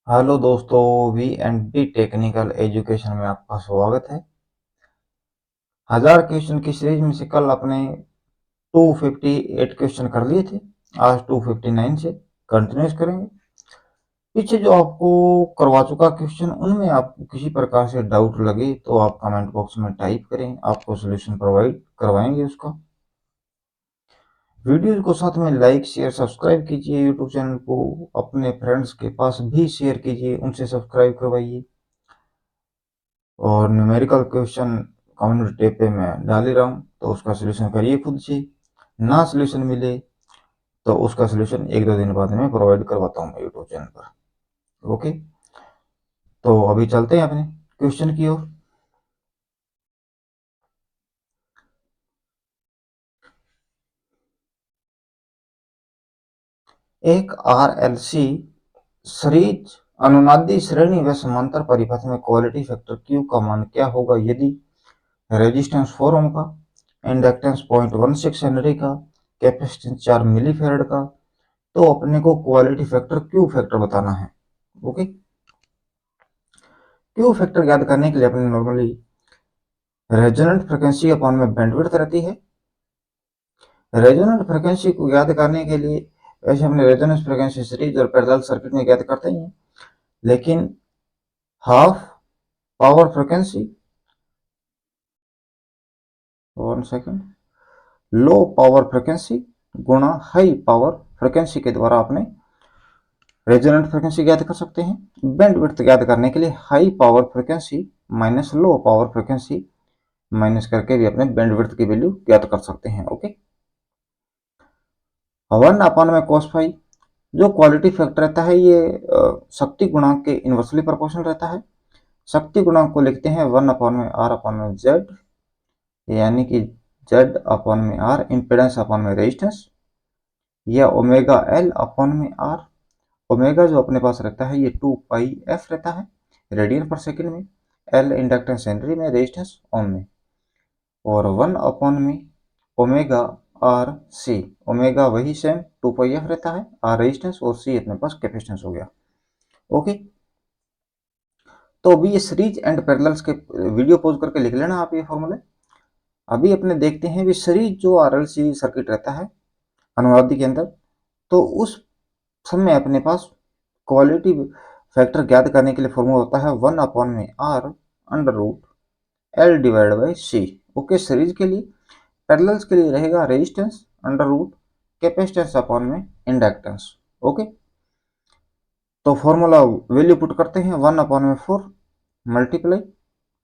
Hello दोस्तों, V and D technical education में आपका स्वागत है। 1000 क्वेश्चन की सीरीज में से कल अपने 258 क्वेश्चन कर लिए थे। आज 259 से कंटिन्यूस करेंगे। पीछे जो आपको करवा चुका क्वेश्चन, उनमें आपको किसी प्रकार से डाउट लगे तो आप कमेंट बॉक्स में टाइप करें, आपको सोल्यूशन प्रोवाइड करवाएंगे उसका। वीडियो को साथ में लाइक शेयर सब्सक्राइब कीजिए। यूट्यूब चैनल को अपने फ्रेंड्स के पास भी शेयर कीजिए, उनसे सब्सक्राइब करवाइए। और न्यूमेरिकल क्वेश्चन कम्युनिटी टैब पे मैं डाल ही रहा हूँ, तो उसका सोल्यूशन करिए खुद से। ना सोल्यूशन मिले तो उसका सोल्यूशन एक दो दिन बाद में प्रोवाइड करवाता हूँ यूट्यूब चैनल पर। ओके, तो अभी चलते हैं अपने क्वेश्चन की ओर। एक आरएलसी सीरीज अनुनादी श्रेणी व समांतर परिपथ में क्वालिटी फैक्टर क्यू का मान क्या होगा यदि रेजिस्टेंस 4 ओम का, इंडक्टेंस 0.16 हेनरी का, कैपेसिटेंस 4 मिली फेरेड का। तो अपने को क्वालिटी फैक्टर क्यू फैक्टर बताना है। ओके, क्यू फैक्टर याद करने के लिए अपने नॉर्मली रेजोनेंट फ्रिक्वेंसी अपॉन में बैंडविड्थ रहती है। रेजोनेंट फ्रिक्वेंसी को याद करने के लिए वैसे हमने रेजोनेंस फ्रिक्वेंसी सीरीज और पैरेलल सर्किट में याद करते ही हैं, लेकिन half power frequency, one second, low power frequency गुणा हाई पावर फ्रिक्वेंसी के द्वारा अपने रेजोनेंट फ्रिक्वेंसी ज्ञात कर सकते हैं। बैंडविड्थ ज्ञात करने के लिए high power frequency minus low power frequency minus करके भी अपने बैंडविड्थ की वैल्यू ज्ञात कर सकते हैं। ओके, 1 में cos फाई जो क्वालिटी फैक्टर रहता है, ये शक्ति गुणांक के इन्वर्सली प्रोपोर्शनल रहता है। शक्ति गुणांक को लिखते हैं 1/r/z, यानी कि z/r इम्पीडेंस/रेजिस्टेंस, या ओमेगा l/r। ओमेगा जो अपने पास रहता है ये 2πf रहता है रेडियन पर सेकेंड में, एल इंडक्टेंस हेनरी में, रेजिस्टेंस ओम में, और 1 ओमेगा आर सी। ओमेगा वही सेम 2πf रहता है, आर रेजिस्टेंस और सी अपने पास कैपेसिटेंस हो गया। ओके, तो अभी ये सीरीज एंड पैरेलल्स के वीडियो पॉज करके लिख लेना आप ये फॉर्मूले। अभी अपने देखते हैं भी सीरीज जो आरएलसी सर्किट रहता है अनुनादी के अंदर, तो उस समय अपने पास क्वालिटी फैक्टर ज्ञात करने के लिए फॉर्मूला होता है 1/r√L/C। ओके, सीरीज के लिए। पैरेलल्स के लिए रहेगा resistance under root capacitance upon में इंडक्टेंस। ओके, तो फॉर्मूला वैल्यू पुट करते हैं 1/4 मल्टीप्लाई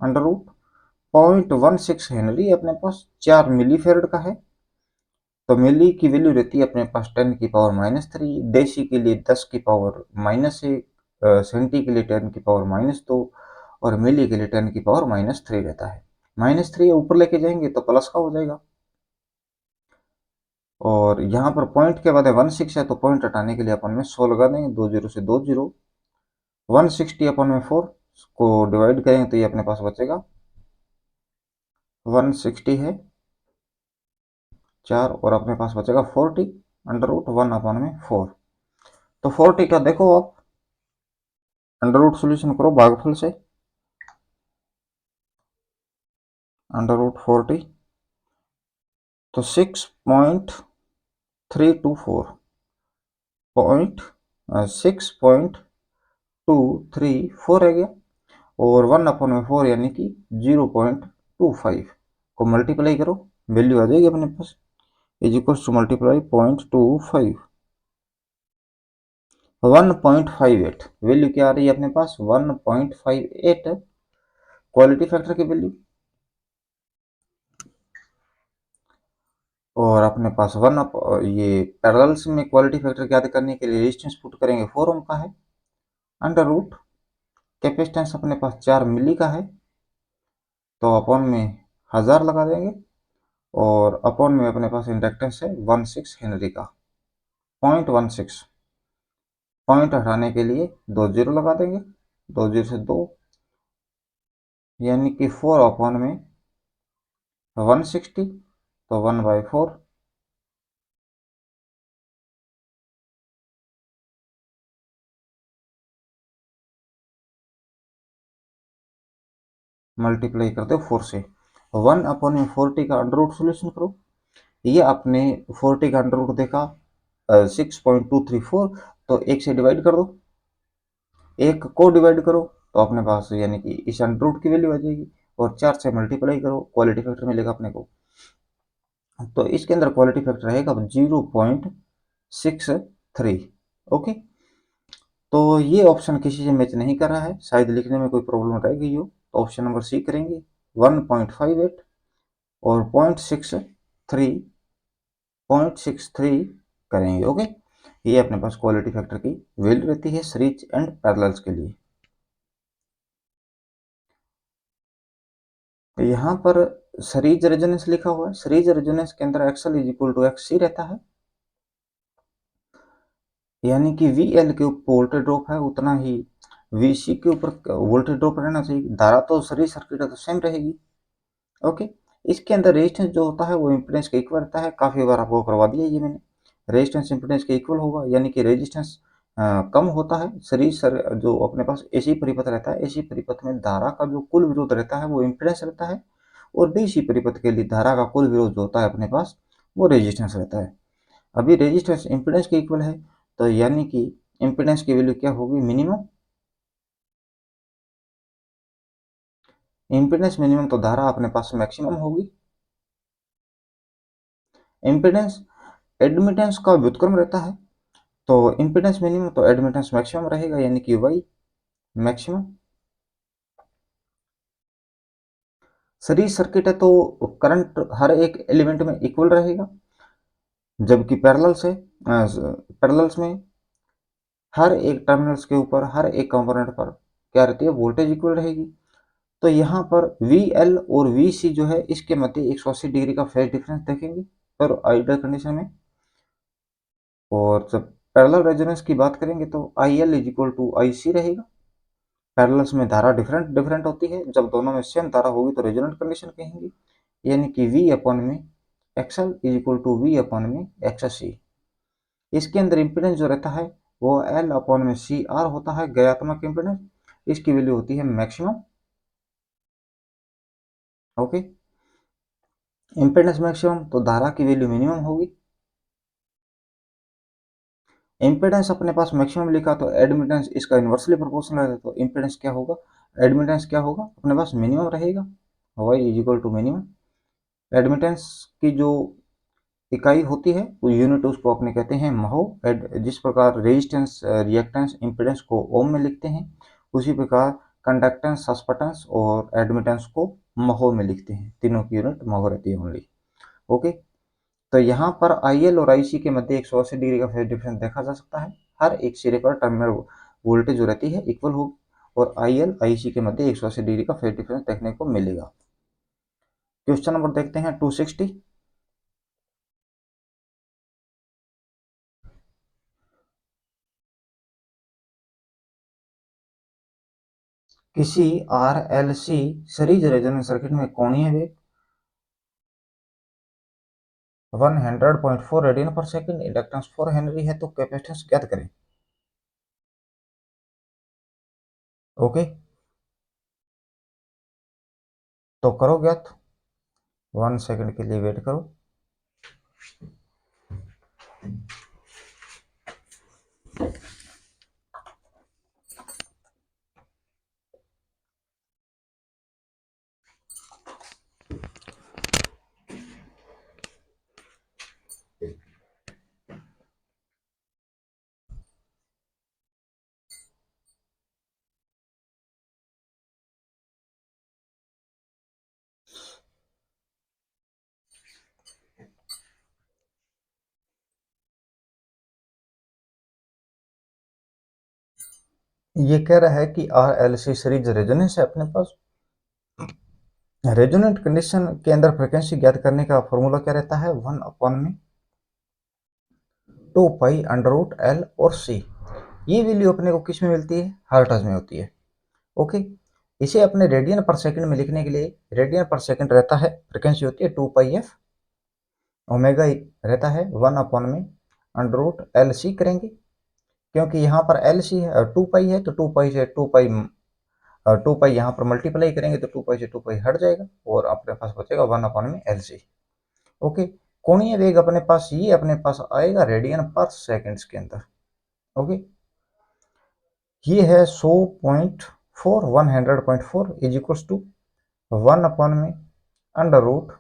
अंडर रूट 0.16 हेनरी अपने पास 4 मिली फेरेड का है, तो मिली की वैल्यू रहती है अपने पास 10⁻⁻3, डेसी के लिए 10⁻⁻1, सेंटी के लिए 10⁻⁻2, और मिली के लिए 10⁻⁻3 रहता है। -3 ऊपर लेके जाएंगे तो प्लस का हो जाएगा, और यहाँ पर पॉइंट के बाद 16 है तो पॉइंट हटाने के लिए अपन में 100 लगा देंगे, 2 जीरो से 2 जीरो। 160/4 को डिवाइड करेंगे तो ये अपने पास बचेगा 160 है 4, और अपने पास बचेगा 40 अंडर रूट 1/4। तो 40 का देखो आप अंडर रूट सोल्यूशन करो भागफल से, अंडर रूट 40 तो 6.324 6.234 है गया, और 1/4 यानी कि 0.25 को मल्टीप्लाई करो, वैल्यू आ जाएगी अपने पास is equal to multiply 0.25 1.58। Value क्या आ रही है अपने पास 1.58 क्वालिटी फैक्टर की वैल्यू। और अपने पास ये पैरेलल्स में क्वालिटी फैक्टर ज्ञात करने के लिए रेजिस्टेंस पुट करेंगे 4 ओम का है, अंडर रूट कैपेसिटेंस अपने पास 4 मिली का है, तो अपॉन में 1000 लगा देंगे, और अपॉन में अपने पास इंडक्टेंस है 16 हेनरी का 0.16। पॉइंट हटाने के लिए 2 जीरो लगा देंगे, 2 जीरो से 2, यानी कि 4/160, तो 1/4 मल्टीप्लाई कर दो 4 से। 1/40 का अंडर रूट सोल्यूशन करो। ये आपने 40 का अंडर रूट देखा 6.234, तो 1 से डिवाइड कर दो, एक को डिवाइड करो तो अपने पास यानी कि इस अंडर रूट की वैल्यू आ जाएगी, और 4 से मल्टीप्लाई करो, क्वालिटी फैक्टर मिलेगा अपने को। तो इसके अंदर क्वालिटी फैक्टर रहेगा 0.63। ओके, तो ये ऑप्शन किसी से मैच नहीं कर रहा है, शायद लिखने में कोई प्रॉब्लम रह गई हो, तो ऑप्शन नंबर सी करेंगे। 1.58 और 0.63 करेंगे। ओके, ये अपने पास क्वालिटी फैक्टर की वैल्यू रहती है सीरीज एंड पैरेलल्स के लिए। तो यहाँ पर सीरीज रेजोनेंस लिखा हुआ है, सीरीज रेजोनेंस के अंदर XL is equal to X C रहता है, यानी कि वी एल के ऊपर वोल्टेज ड्रॉप है उतना ही वी सी के ऊपर वोल्टेज ड्रॉप रहना चाहिए। धारा तो सीरीज सर्किट है तो सेम रहेगी। ओके, इसके अंदर रेजिस्टेंस जो होता है वो इम्पीडेंस के इक्वल रहता है, काफ़ी बार आपको करवा दिया ये मैंने। रेजिस्टेंस इम्पीडेंस के इक्वल होगा, यानी कि रेजिस्टेंस कम होता है सीरीज जो अपने पास एसी परिपथ रहता है, एसी परिपथ में धारा का जो कुल विरोध रहता है वो इम्पीडेंस रहता है, और डीसी परिपथ के लिए धारा का कुल विरोध जो होता है अपने पास वो रेजिस्टेंस रहता है। अभी रेजिस्टेंस इम्पीडेंस के इक्वल है, तो यानी कि इम्पीडेंस की वैल्यू क्या होगी, मिनिमम। इम्पीडेंस मिनिमम तो धारा अपने पास मैक्सिमम होगी। इम्पीडेंस एडमिटेंस का व्युत्क्रम रहता है, तो इम्पीडेंस मिनिमम तो एडमिटेंस मैक्सिमम रहेगा, यानी कि वाई मैक्सिमम। सीरीज सर्किट है तो करंट हर एक एलिमेंट में इक्वल रहेगा, जबकि पैरेलल्स में हर एक टर्मिनल्स के ऊपर हर एक कंपोनेंट पर क्या रहती है, वोल्टेज इक्वल रहेगी। तो यहाँ पर वी एल और वी सी जो है इसके मध्य 180 डिग्री का फेज डिफरेंस देखेंगे पर आइडियल कंडीशन में। और जब पैरेलल रेजोनेंस की बात करेंगे तो I L is equal to I C रहेगा। पैरेलल्स में धारा डिफरेंट डिफरेंट होती है, जब दोनों में सेम धारा होगी तो रेजोनेंट कंडीशन कहेंगे, यानी कि V अपन में XL is equal to V upon में एक्स सी। इसके अंदर इम्पीडेंस जो रहता है वो L अपन में सी आर होता है, गयात्मक इम्पीडेंस, इसकी वैल्यू होती है मैक्सिमम। ओके, इम्पीडेंस मैक्सिमम तो धारा की वैल्यू मिनिमम होगी। इम्पीडेंस अपने पास मैक्सिमम लिखा तो एडमिटेंस इसका इन्वर्सली प्रोपोर्शनल है, तो इम्पीडेंस क्या होगा, एडमिटेंस क्या होगा अपने पास मिनिमम रहेगा, Y is equal to minimum. Admittance की जो इकाई होती है वो यूनिट उसको अपने कहते हैं महो। जिस प्रकार रेजिस्टेंस रिएक्टेंस इम्पीडेंस को ओम में लिखते हैं, उसी प्रकार कंडक्टेंस सस्पेंटेंस और एडमिटेंस को महो में लिखते हैं, तीनों की यूनिट महो रहती है ओनली। ओके, तो यहाँ पर आई एल और आई सी के मध्य 180 डिग्री का फेज डिफरेंस देखा जा सकता है, हर एक सिरे पर टर्मिनल वोल्टेज जो रहती है इक्वल होगी, और आई एल आई सी के मध्य 180 डिग्री का फेज डिफरेंस देखने को मिलेगा। क्वेश्चन नंबर देखते हैं 260। किसी R L C series resonance circuit में कोणीय वेग 100.4 रेडियन पर सेकंड, इंडक्टेंस 4 हेनरी है, तो कैपेसिटेंस ज्ञात करें। ओके, तो करो ज्ञात, 1 सेकंड के लिए वेट करो। ये कह रहा है कि R L C series resonance है अपने पास। रेजोनेंट कंडीशन के अंदर फ्रिक्वेंसी ज्ञात करने का फॉर्मूला क्या रहता है, 1/2 पाई अंडर रूट एल और सी। ये वैल्यू अपने को किस में मिलती है, हर्ट्ज में होती है। ओके, इसे अपने रेडियन पर सेकंड में लिखने के लिए रेडियन पर सेकंड रहता है, फ्रिक्वेंसी होती है 2 पाई एफ, ओमेगा रहता है 1/√एल सी करेंगे, क्योंकि यहाँ पर एल सी है और 2 पाई है, तो 2 पाई से 2 पाई टू पाई यहाँ पर मल्टीप्लाई करेंगे तो टू पाई से टू पाई हट जाएगा और अपने पास बचेगा 1/LC। ओके, कोणीय वेग अपने पास ये अपने पास आएगा रेडियन पर सेकेंड्स के अंदर। ओके, ये है 100.4 100.4 is equals to under root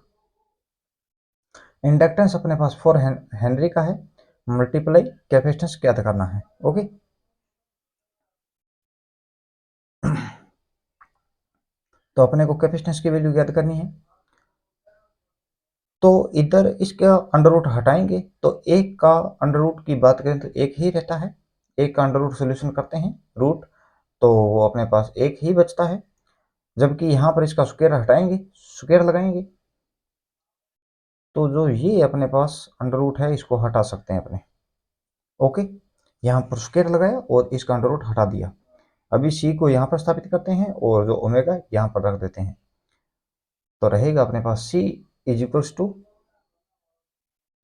inductance अपने पास 4 हेनरी का है मल्टीप्लाई कैपेसिटेंस ज्ञात करना है। ओके, तो अपने को कैपेसिटेंस की वैल्यू ज्ञात करनी है। तो इधर इसका अंडर रूट हटाएंगे तो एक का अंडर रूट की बात करें तो एक ही रहता है, एक का अंडर रूट सोल्यूशन करते हैं रूट तो वो अपने पास एक ही बचता है, जबकि यहाँ पर इसका स्क्वायर हटाएंगे, स्क्वायर लगाएंगे तो जो ये अपने पास अंडर रूट है इसको हटा सकते हैं अपने। ओके, यहाँ पर स्क्वायर लगाया और इसका अंडर रूट हटा दिया। अभी सी को यहाँ पर स्थापित करते हैं और जो ओमेगा यहाँ पर रख देते हैं तो रहेगा अपने पास सी इज इक्वल टू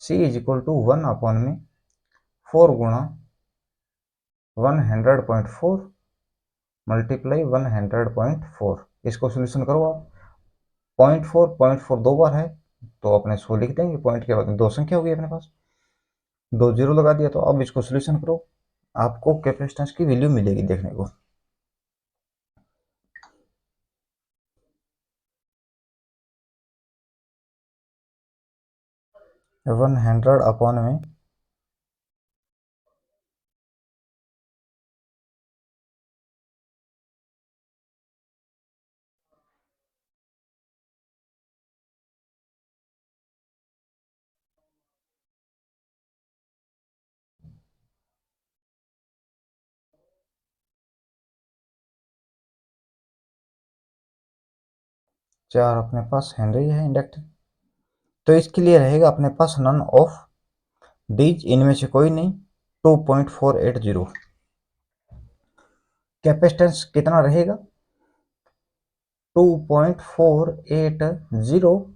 1/4 गुणा 100.4 मल्टीप्लाई 100.4। इसको सोल्यूशन करो आप, 0.4 दो बार है तो अपने 100 लिख देंगे, पॉइंट के बाद में दो संख्या होगी अपने पास, 2 जीरो लगा दिया। तो अब इसको सोल्यूशन करो, आपको कैपेसिटेंस की वैल्यू मिलेगी देखने को। 100 में 4 अपने पास हेनरी है इंडक्टर। तो इसके लिए रहेगा अपने पास नन ऑफ डीज, इनमें से कोई नहीं, 2.480। कैपेसिटेंस कितना रहेगा 2.480।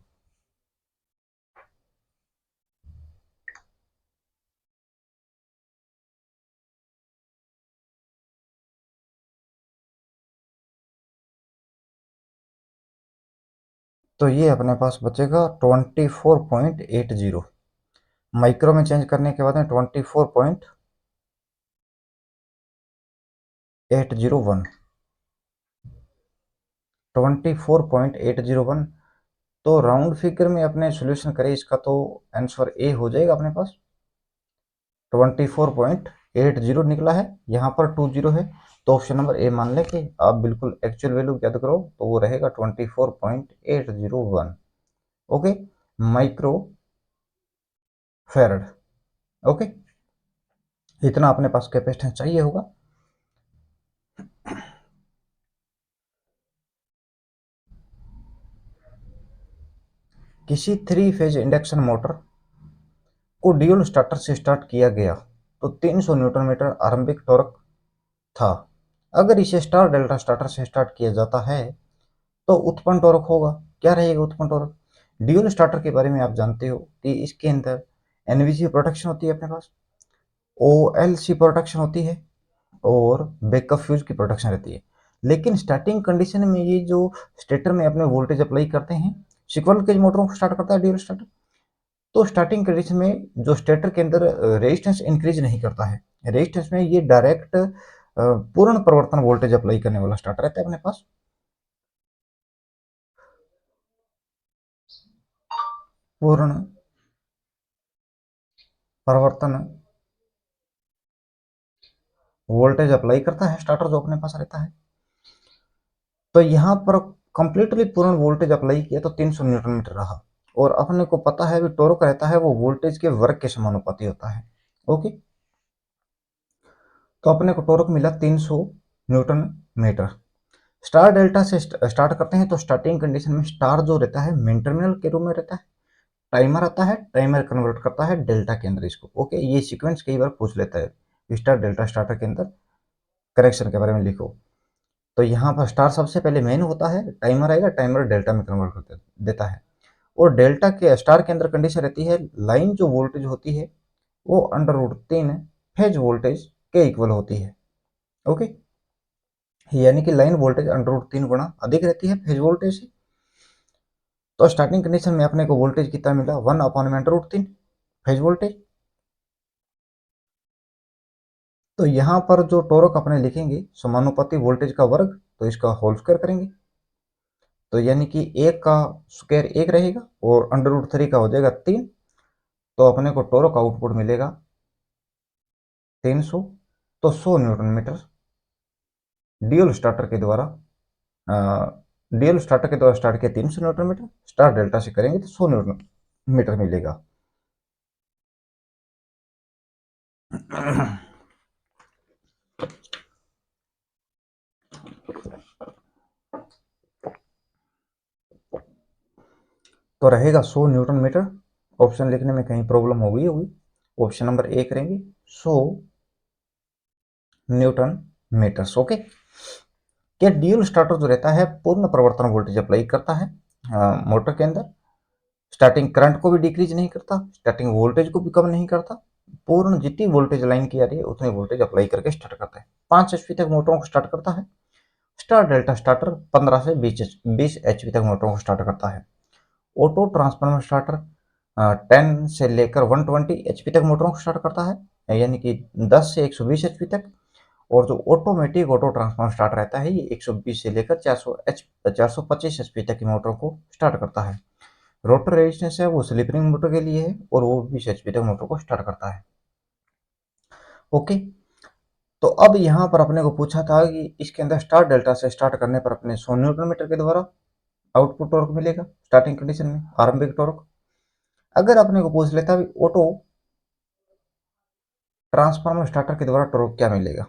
तो ये अपने पास बचेगा 24.80। माइक्रो में चेंज करने के बाद में 24.801, 24.801। तो राउंड फिगर में अपने सॉल्यूशन करें इसका तो आंसर ए हो जाएगा अपने पास, 24.80 निकला है, यहाँ पर 20 है तो ऑप्शन नंबर ए मान लें कि आप बिल्कुल एक्चुअल वैल्यू याद करो तो वो रहेगा 24.801। Okay, micro farad. ओके, इतना अपने पास कैपेसिटेंस चाहिए होगा। किसी 3 फेज इंडक्शन मोटर को ड्यूल स्टार्टर से स्टार्ट किया गया तो 300 न्यूटन मीटर आरंभिक टॉर्क था। अगर इसे स्टार डेल्टा स्टार्टर से स्टार्ट किया जाता है तो उत्पन्न टॉर्क होगा, क्या रहेगा उत्पन्न टॉर्क। ड्यूल स्टार्टर के बारे में आप जानते हो कि इसके अंदर एनवीसी प्रोटेक्शन होती है अपने पास, ओएलसी प्रोटेक्शन होती है और बैकअप फ्यूज की प्रोटेक्शन रहती है। लेकिन स्टार्टिंग कंडीशन में ये जो स्टेटर में अपने वोल्टेज अप्लाई करते हैं, सिक्वल केज मोटरों को स्टार्ट करता है ड्यूल स्टार्टर, तो स्टार्टिंग कंडीशन में जो स्टेटर के अंदर रेजिस्टेंस इंक्रीज नहीं करता है, रेजिस्टेंस में ये डायरेक्ट पूर्ण परिवर्तन वोल्टेज अप्लाई करने वाला स्टार्टर रहता है अपने पास। पूर्ण परिवर्तन वोल्टेज अप्लाई करता है स्टार्टर जो अपने पास रहता है। तो यहाँ पर कंप्लीटली पूर्ण वोल्टेज अप्लाई किया तो 300 न्यूटन मीटर रहा और अपने को पता है भी टॉर्क रहता है वो वोल्टेज के वर्ग के समानुपाती होता है। ओके, तो अपने को टॉर्क मिला 300 न्यूटन मीटर। स्टार डेल्टा से स्टार्ट करते हैं तो स्टार्टिंग कंडीशन में स्टार जो रहता है मेन टर्मिनल के रूप में रहता है, टाइमर आता है, टाइमर कन्वर्ट करता है डेल्टा के अंदर इसको। ओके, ये सीक्वेंस कई बार पूछ लेता है स्टार डेल्टा स्टार्टर के अंदर करेक्शन के बारे में लिखो। तो यहाँ पर स्टार सबसे पहले मेन होता है, टाइमर आएगा, टाइमर डेल्टा में कन्वर्ट कर देता है और डेल्टा के स्टार के अंदर कंडीशन रहती है लाइन जो वोल्टेज होती है वो अंडर रूट 3 फेज वोल्टेज के इक्वल होती है। ओके, यानी कि लाइन वोल्टेज √3 गुना अधिक रहती है फेज वोल्टेज से। तो स्टार्टिंग कंडीशन में अपने को वोल्टेज कितना मिला, 1/√3 फेज वोल्टेज। तो यहाँ पर जो टॉर्क अपने लिखेंगे समानुपाती वोल्टेज का वर्ग, तो इसका होल स्क्वायर करेंगे, तो यानी कि 1 का स्क्वायर 1 रहेगा और √3 का हो जाएगा 3। तो अपने को टॉर्क आउटपुट मिलेगा 300। तो 100 न्यूटन मीटर ड्यूल स्टार्टर के द्वारा स्टार्ट किया 300 न्यूटन मीटर, स्टार डेल्टा से करेंगे तो 100 न्यूटन मीटर मिलेगा। तो रहेगा 100 न्यूटन मीटर। ऑप्शन लिखने में कहीं प्रॉब्लम हो गई होगी, ऑप्शन नंबर ए करेंगे 100 न्यूटन मीटर्स। ओके। क्या ड्यूल स्टार्टर जो रहता है पूर्ण परिवर्तन वोल्टेज अप्लाई करता है मोटर के अंदर, स्टार्टिंग करंट को भी डिक्रीज नहीं करता, स्टार्टिंग वोल्टेज को भी कम नहीं करता, पूर्ण जितनी वोल्टेज लाइन की आ रही है उतनी वोल्टेज अप्लाई करके स्टार्ट करता है। 5 एचपी तक मोटरों को स्टार्ट करता है। स्टार डेल्टा स्टार्टर 15 से 20 एचपी तक मोटरों को स्टार्ट करता है। ऑटो ट्रांसफार्मर स्टार्टर 10 से लेकर 120 एचपी तक मोटरों को स्टार्ट करता है, यानी कि 10 से 120 एचपी तक। और जो ऑटोमेटिक ऑटो ट्रांसफार्मर स्टार्ट रहता है ये 120 से लेकर 425 एचपी तक की मोटरों को स्टार्ट करता है। रोटर रेजिस्टेंस है वो स्लिप रिंग मोटर के लिए है और वो 20 एचपी तक मोटर को स्टार्ट करता है। ओके। तो अब यहाँ पर अपने को पूछा था कि इसके अंदर स्टार डेल्टा से स्टार्ट करने पर अपने 100 न्यूटन मीटर के द्वारा आउटपुट टॉर्क मिलेगा स्टार्टिंग कंडीशन में, आरंभिक टॉर्क। अगर अपने को पूछ लेता है ऑटो ट्रांसफार्मर स्टार्टर के द्वारा टॉर्क क्या मिलेगा,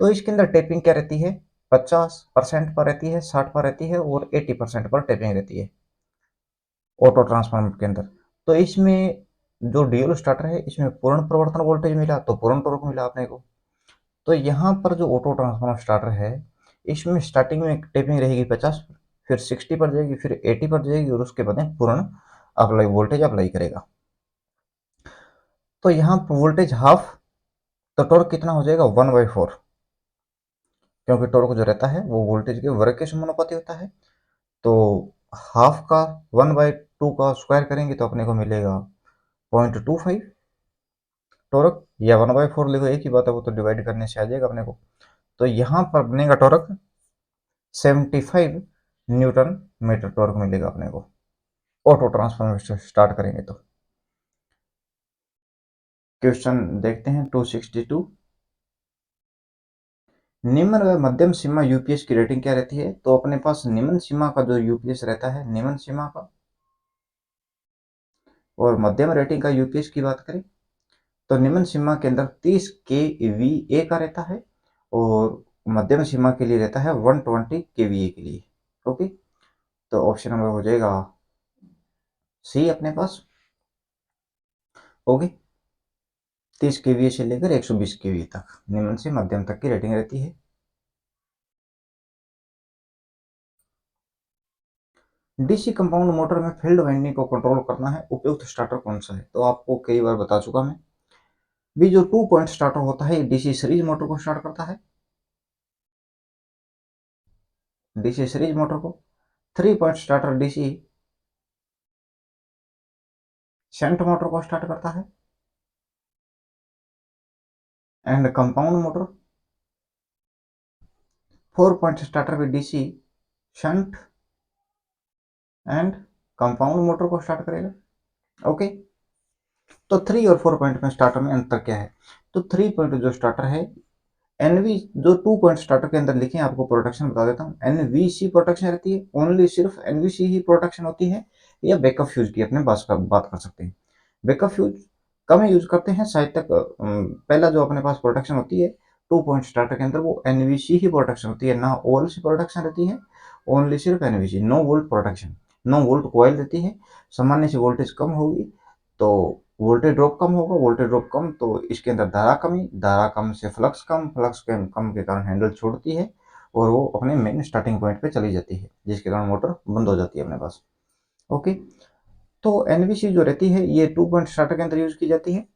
तो इसके अंदर टेपिंग क्या रहती है, 50% पर रहती है, 60 पर रहती है और 80% पर टेपिंग रहती है ऑटो ट्रांसफार्मर के अंदर। तो इसमें जो डीएल स्टार्टर है इसमें पूर्ण परिवर्तन वोल्टेज मिला तो पूर्ण टॉर्क मिला अपने को। तो यहाँ पर जो ऑटो ट्रांसफार्मर स्टार्टर है इसमें स्टार्टिंग में टेपिंग रहेगी 50, फिर 60 पर जाएगी, फिर 80 पर जाएगी और उसके बाद में पूर्ण अप्लाई वोल्टेज अप्लाई करेगा। तो यहाँ वोल्टेज हाफ, तो टॉर्क कितना हो जाएगा 1/4, क्योंकि टॉर्क जो रहता है वो वोल्टेज के वर्ग के समानुपाती होता है। तो हाफ का 1/2 का स्क्वायर करेंगे तो अपने को मिलेगा 0.25 टॉर्क, या 1/4 लिखो एक ही बात है, वो तो डिवाइड करने से आ जाएगा अपने को। तो यहाँ पर बनेगा टॉर्क 75 न्यूटन मीटर टॉर्क मिलेगा अपने को ऑटो ट्रांसफार्मर स्टार्ट करेंगे तो। क्वेश्चन देखते हैं 262। निम्न व मध्यम सीमा यूपीएस की रेटिंग क्या रहती है, तो अपने पास निम्न सीमा का जो यूपीएस रहता है निम्न सीमा का, और मध्यम रेटिंग का यूपीएस की बात करें तो निम्न सीमा के अंदर 30 केवीए का रहता है और मध्यम सीमा के लिए रहता है 120 केवीए के लिए। ओके। तो ऑप्शन नंबर हो जाएगा सी अपने पास। ओके। 30 केवीए से लेकर 120 केवीए तक निम्न से मध्यम तक की रेटिंग रहती है। डीसी कंपाउंड मोटर में फील्ड वाइंडिंग को कंट्रोल करना है उपयुक्त स्टार्टर कौन सा है, तो आपको कई बार बता चुका मैं भी। जो 2 पॉइंट स्टार्टर होता है डीसी सीरीज मोटर को स्टार्ट करता है, डीसी सीरीज मोटर को। 3 point starter DC shunt motor को स्टार्ट करता है। And compound motor 4 point starter भी DC shunt and compound motor को स्टार्ट करेगा। ओके। तो 3 और 4 पॉइंट में स्टार्टर में अंतर क्या है, तो 3 पॉइंट जो स्टार्टर है एनवी, जो 2 पॉइंट स्टार्टर के अंदर लिखे आपको प्रोटेक्शन बता देता हूँ, एनवीसी प्रोटेक्शन रहती है, ओनली सिर्फ एनवीसी ही प्रोटेक्शन होती है, या बैकअप फ्यूज की अपने बात कर सकते हैं। बैकअप फ्यूज कम यूज करते हैं शायद तक। पहला जो अपने पास प्रोटेक्शन होती है 2 पॉइंट स्टार्टर के अंदर वो एनवीसी ही प्रोटेक्शन होती है, ना ओएलसी प्रोटेक्शन रहती है, ओनली सिर्फ NVC, no volt protection, no volt coil रहती है। सामान्य से वोल्टेज कम होगी तो वोल्टेज ड्रॉप कम होगा, वोल्टेज ड्रॉप कम तो इसके अंदर धारा कमी, धारा कम से फ्लक्स कम, फ्लक्स के कम के कारण हैंडल छोड़ती है और वो अपने मेन स्टार्टिंग पॉइंट पे चली जाती है, जिसके कारण मोटर बंद हो जाती है अपने पास। ओके। तो एनवीसी जो रहती है ये 2 पॉइंट स्टार्टर के अंदर यूज की जाती है,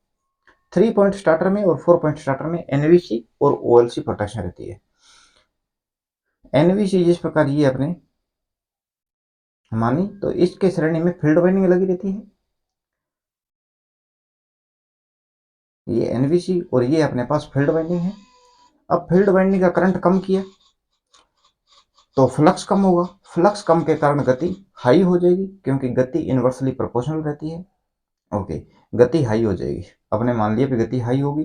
3 पॉइंट स्टार्टर में और 4 पॉइंट स्टार्टर में एनवीसी और ओएलसी प्रोटेक्शन रहती है। एनवीसी जिस प्रकार ये अपने मानी तो इसके श्रेणी में फील्ड वाइंडिंग लगी रहती है। ये एनवीसी और ये अपने पास फील्ड वाइंडिंग है। अब फील्ड वाइंडिंग का करंट कम किया तो फ्लक्स कम होगा। फ्लक्स कम के कारण गति हाई हो जाएगी क्योंकि गति इनवर्सली प्रोपोर्शनल रहती है। ओके, गति हाई हो जाएगी। अपने मान लिया कि गति हाई होगी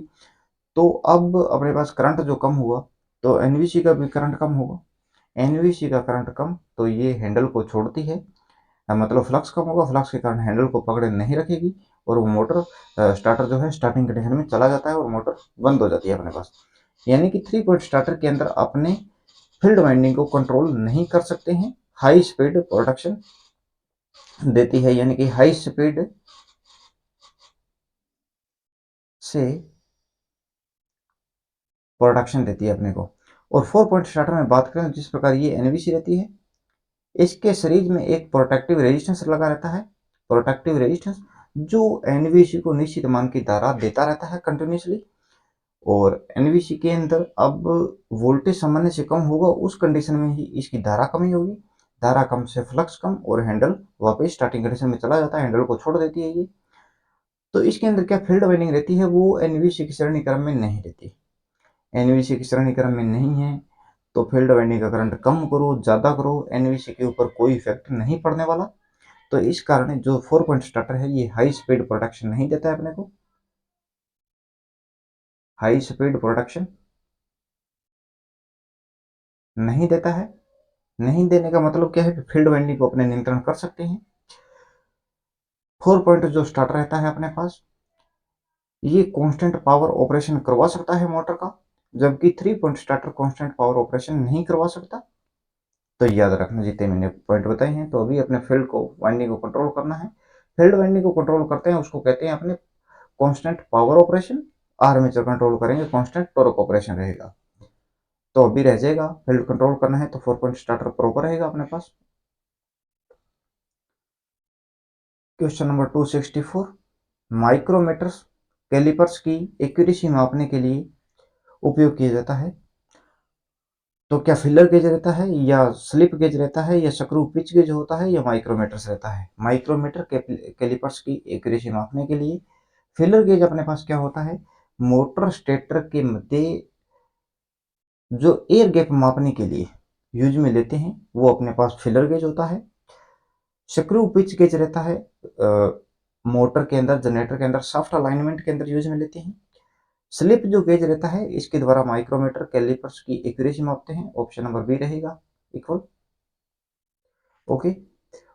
तो अब अपने पास करंट जो कम हुआ तो एनवीसी का भी करंट कम होगा। एनवीसी का करंट कम तो ये हैंडल को छोड़ती है, मतलब फ्लक्स कम होगा, फ्लक्स के कारण हैंडल को पकड़े नहीं रखेगी और वो मोटर स्टार्टर जो है स्टार्टिंग कंडीशन में चला जाता है और मोटर बंद हो जाती है अपने पास। यानी कि 3 पॉइंट स्टार्टर के अंदर अपने फील्ड वाइंडिंग को कंट्रोल नहीं कर सकते हैं। हाई स्पीड प्रोडक्शन देती है, यानी कि हाई स्पीड से प्रोडक्शन देती है अपने को। और 4 पॉइंट स्टार्टर में बात करें जिस प्रकार ये एनवीसी रहती है, इसके शरीर में एक प्रोटेक्टिव रेजिस्टेंस लगा रहता है। प्रोटेक्टिव रेजिस्टेंस जो एनवीसी को निश्चित मान की धारा देता रहता है कंटिन्यूसली। और एनवीसी के अंदर अब वोल्टेज सामान्य से कम होगा, उस कंडीशन में ही इसकी धारा कमी होगी। धारा कम से फ्लक्स कम और हैंडल वापस स्टार्टिंग कंडीशन में चला जाता है, हैंडल को छोड़ देती है ये। तो इसके अंदर क्या फील्ड वाइंडिंग रहती है, वो एनवीसी की श्रेणी क्रम में नहीं रहती। एनवीसी की श्रेणी क्रम में नहीं है तो फील्ड वाइंडिंग का करंट कम करो ज़्यादा करो, एनवीसी के ऊपर कोई इफेक्ट नहीं पड़ने वाला। तो इस कारण जो 4 पॉइंट स्टार्टर है ये हाई स्पीड प्रोडक्शन नहीं देता है अपने को। हाई स्पीड प्रोडक्शन नहीं देता है। नहीं देने का मतलब क्या है कि फील्ड वाइंडिंग को अपने नियंत्रण कर सकते हैं। 4 पॉइंट जो स्टार्टर रहता है अपने पास ये कांस्टेंट पावर ऑपरेशन करवा सकता है मोटर का, जबकि 3 point starter constant power operation नहीं करवा सकता। तो याद रखना जितने मैंने पॉइंट बताए हैं। तो अभी अपने फील्ड को वाइंडिंग को कंट्रोल करना है। फील्ड वाइंडिंग को कंट्रोल करते हैं उसको कहते हैं अपने constant power operation. Armature control करेंगे कांस्टेंट टॉर्क ऑपरेशन रहेगा। तो अभी रह जाएगा फील्ड कंट्रोल करना है तो 4 पॉइंट स्टार्टर प्रॉपर रहेगा अपने पास। क्वेश्चन नंबर 264, माइक्रोमीटर्स कैलिपर्स की एक्यूरेसी मापने के लिए उपयोग किया जाता है। तो क्या फिलर गेज रहता है या स्लिप गेज रहता है या स्क्रू पिच गेज होता है या माइक्रोमीटर्स रहता है। माइक्रोमीटर कैलिपर्स की एक्यूरेसी मापने के लिए फिलर गेज अपने पास क्या होता है, मोटर स्टेटर के मध्य जो एयर गैप मापने के लिए यूज में लेते हैं वो अपने पास फिलर गेज होता है। स्क्रू पिच गेज रहता है मोटर के अंदर जनरेटर के अंदर सॉफ्ट अलाइनमेंट के अंदर यूज में लेते हैं। स्लिप जो गेज रहता है इसके द्वारा माइक्रोमीटर कैलिपर्स की एक्यूरेसी मापते हैं। ऑप्शन नंबर बी रहेगा इक्वल। ओके।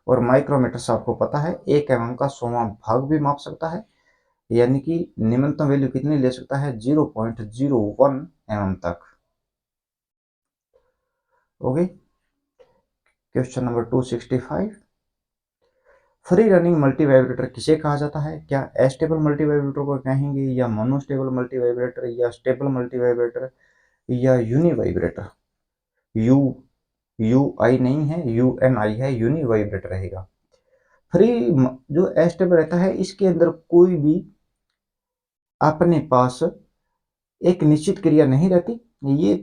और माइक्रोमीटर से आपको पता है 1 mm का 100वां भाग भी माप सकता है, यानी कि निम्नतम वैल्यू कितनी ले सकता है 0.01 mm तक। Okay. Question number 265, free running multi vibrator किसे कहा जाता है। क्या एस्टेबल मल्टी वाइब्रेटर को कहेंगे या मोनोस्टेबल मल्टी वाइब्रेटर या स्टेबल मल्टी वाइब्रेटर या यूनि वाइब्रेटर। यू यू आई नहीं है, यू एन आई है, यूनि वाइब्रेटर रहेगा। फ्री जो एस्टेबल रहता है इसके अंदर कोई भी अपने पास एक निश्चित क्रिया नहीं रहती। ये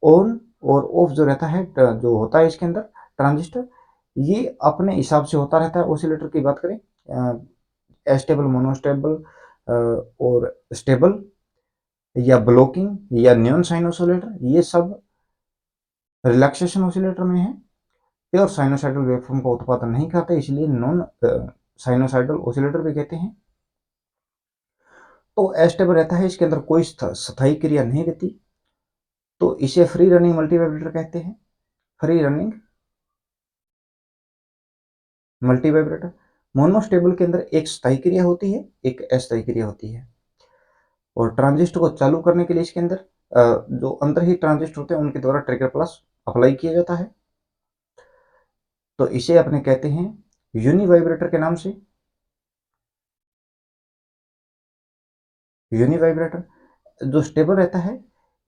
ऑन और ऑफ जो रहता है जो होता है इसके अंदर ट्रांजिस्टर, ये अपने हिसाब से होता रहता है। ऑसिलेटर की बात करें एस्टेबल मोनोस्टेबल और स्टेबल या ब्लॉकिंग या न्यून साइन ऑसिलेटर, ये सब रिलैक्सेशन ऑसिलेटर में है। प्योर साइनोसाइडल वेवफॉर्म का उत्पादन नहीं करते इसलिए नॉन साइनोसाइडल ऑसिलेटर भी कहते हैं। तो एस्टेबल रहता है इसके अंदर कोई स्थायी क्रिया नहीं रहती तो इसे फ्री रनिंग मल्टीवाइब्रेटर कहते हैं। Free running multivibrator. मोनोस्टेबल के अंदर एक स्थायी क्रिया होती है एक अस्थायी क्रिया होती है। और ट्रांजिस्टर को चालू करने के लिए इसके अंदर जो अंदर ही ट्रांजिस्टर होते हैं उनके द्वारा ट्रिगर प्लस अप्लाई किया जाता है। तो इसे अपने कहते हैं यूनि वाइब्रेटर के नाम से। यूनि वाइब्रेटर जो स्टेबल रहता है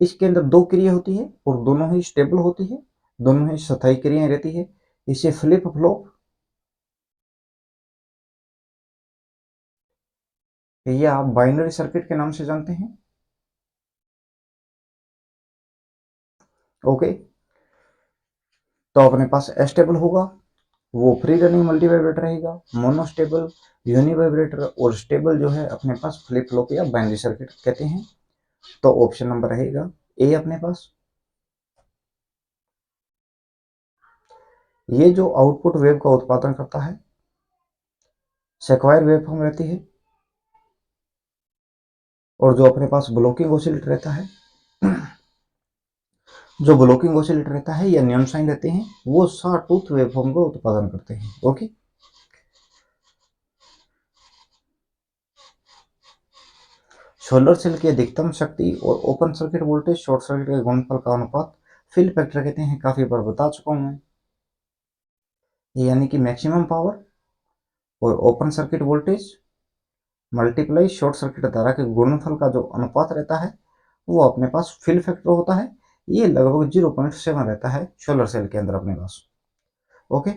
इसके अंदर दो क्रिया होती है और दोनों ही स्टेबल होती है, दोनों ही स्थायी क्रियाएं रहती है। इसे फ्लिप फ्लॉप या आप बाइनरी सर्किट के नाम से जानते हैं। ओके। तो अपने पास एस्टेबल होगा, वो फ्री रनिंग मल्टीवाइब्रेटर रहेगा। मोनोस्टेबल, यूनिवाइब्रेटर और स्टेबल जो है अपने पास फ्लिप फ्लॉप या बाइनरी सर्किट कहते हैं। तो ऑप्शन नंबर रहेगा ए अपने पास। ये जो आउटपुट वेव का उत्पादन करता है सेक्वायर वेव फॉर्म रहती है, और जो अपने पास ब्लॉकिंग ऑसिलेटर रहता है, जो ब्लॉकिंग ऑसिलेटर रहता है या नियॉन साइन रहते हैं, वो सॉ टूथ वेव फॉर्म का उत्पादन करते हैं। ओके, सोलर सेल की अधिकतम शक्ति और open circuit voltage short circuit के गुणनफल का अनुपात फिल फैक्टर कहते हैं। काफी बार बता चुका हूं मैं, यानी कि मैक्सिमम पावर और open circuit voltage multiply short circuit धारा के गुणनफल का जो अनुपात रहता है वो अपने पास फिल फैक्टर होता है। ये लगभग 0.7 रहता है सोलर सेल के अंदर अपने पास। ओके,